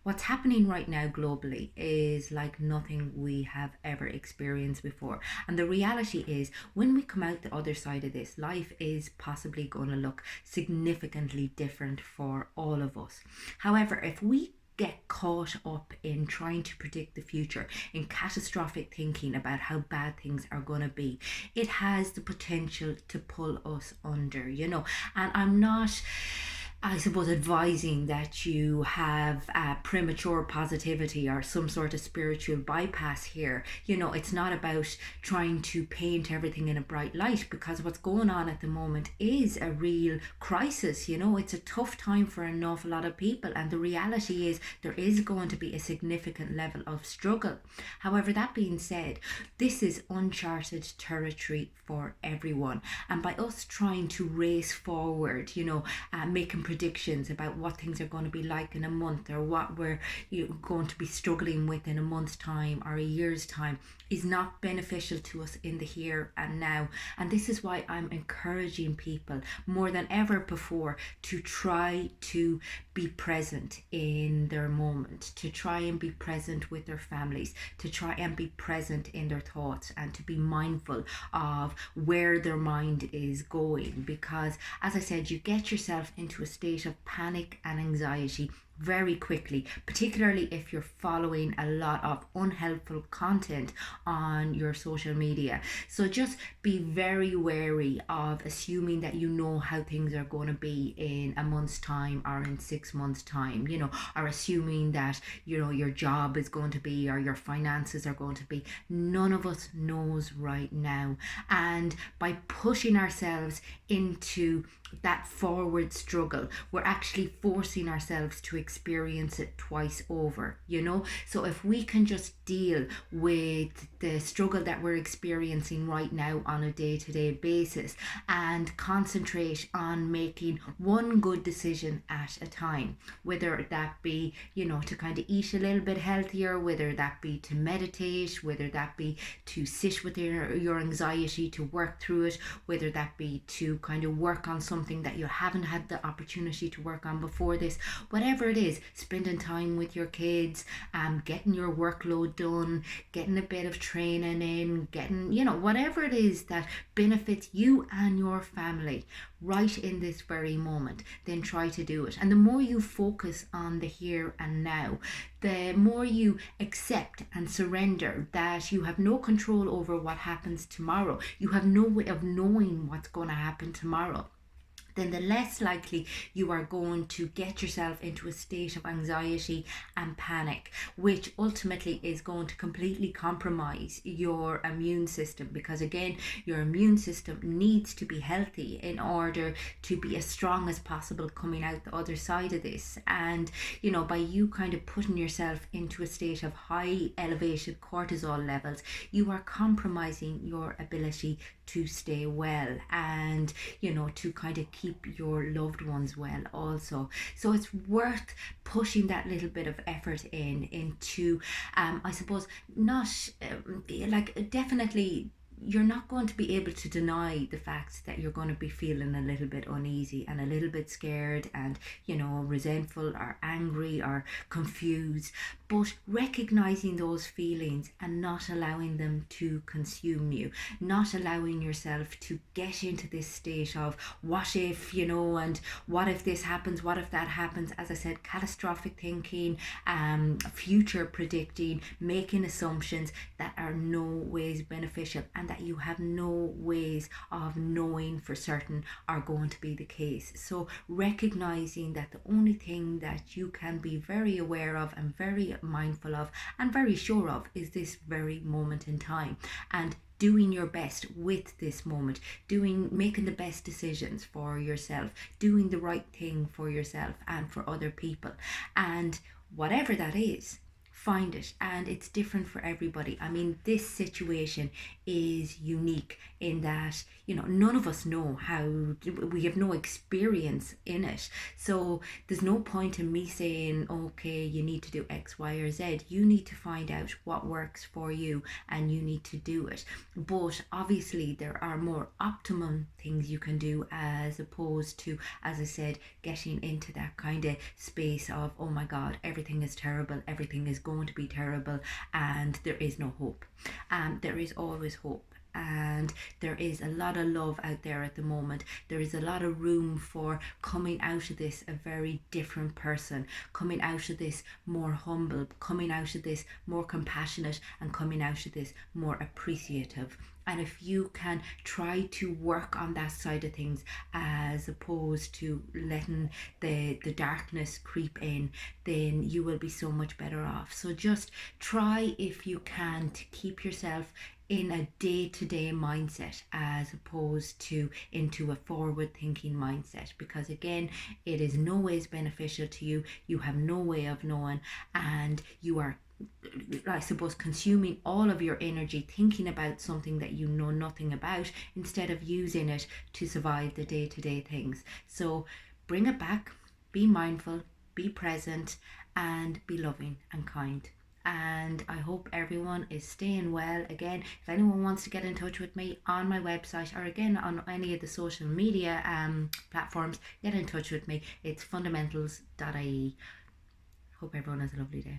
What's happening right now globally is like nothing we have ever experienced before. And the reality is, when we come out the other side of this, life is possibly going to look significantly different for all of us. However, if we get caught up in trying to predict the future, in catastrophic thinking about how bad things are going to be, it has the potential to pull us under, And I'm not, I suppose, advising that you have premature positivity or some sort of spiritual bypass here. It's not about trying to paint everything in a bright light, because what's going on at the moment is a real crisis. It's a tough time for an awful lot of people, and the reality is there is going to be a significant level of struggle. However, that being said, this is uncharted territory for everyone, and by us trying to race forward, making predictions about what things are going to be like in a month, or what we're going to be struggling with in a month's time or a year's time, is not beneficial to us in the here and now. And this is why I'm encouraging people more than ever before to try to be present in their moment, to try and be present with their families, to try and be present in their thoughts, and to be mindful of where their mind is going. Because, as I said, you get yourself into a state of panic and anxiety very quickly, particularly if you're following a lot of unhelpful content on your social media. So just be very wary of assuming that you know how things are going to be in a month's time or in 6 months' time, or assuming that, your job is going to be, or your finances are going to be. None of us knows right now. And by pushing ourselves into that forward struggle, we're actually forcing ourselves to experience it twice over. So if we can just deal with the struggle that we're experiencing right now on a day-to-day basis, and concentrate on making one good decision at a time, whether that be, to kind of eat a little bit healthier, whether that be to meditate, whether that be to sit with your anxiety, to work through it, whether that be to kind of work on something that you haven't had the opportunity to work on before this, whatever it is, spending time with your kids, getting your workload done, getting a bit of training in, getting, whatever it is that benefits you and your family right in this very moment, then try to do it. And the more you focus on the here and now, the more you accept and surrender that you have no control over what happens tomorrow, you have no way of knowing what's going to happen tomorrow, then the less likely you are going to get yourself into a state of anxiety and panic, which ultimately is going to completely compromise your immune system. Because again, your immune system needs to be healthy in order to be as strong as possible coming out the other side of this. And, by you kind of putting yourself into a state of high elevated cortisol levels, you are compromising your ability to stay well, and to kind of keep your loved ones well also. So it's worth pushing that little bit of effort into I suppose, not definitely you're not going to be able to deny the fact that you're going to be feeling a little bit uneasy and a little bit scared and, resentful or angry or confused. But recognizing those feelings and not allowing them to consume you, not allowing yourself to get into this state of what if, and what if this happens, what if that happens. As I said, catastrophic thinking, future predicting, making assumptions that are no ways beneficial, and that you have no ways of knowing for certain are going to be the case. So recognizing that the only thing that you can be very aware of and very mindful of and very sure of is this very moment in time, and doing your best with this moment, making the best decisions for yourself, doing the right thing for yourself and for other people. And whatever that is, find it, and it's different for everybody. I mean, this situation is unique in that, none of us know how, we have no experience in it. So there's no point in me saying, okay, you need to do X, Y, or Z. You need to find out what works for you and you need to do it. But obviously, there are more optimum things you can do as opposed to, as I said, getting into that kind of space of, oh my God, everything is terrible, everything is going to be terrible, and there is no hope. There is always hope. And there is a lot of love out there at the moment. There is a lot of room for coming out of this a very different person, coming out of this more humble, coming out of this more compassionate, and coming out of this more appreciative. And if you can try to work on that side of things as opposed to letting the darkness creep in, then you will be so much better off. So just try, if you can, to keep yourself in a day-to-day mindset as opposed to into a forward thinking mindset, because again, it is no ways beneficial to you. You have no way of knowing, and you are, I suppose, consuming all of your energy thinking about something that you know nothing about instead of using it to survive the day-to-day things. So bring it back, be mindful, be present, and be loving and kind. And I hope everyone is staying well. Again, if anyone wants to get in touch with me on my website or again on any of the social media platforms, get in touch with me. It's fundamentals.ie. Hope everyone has a lovely day.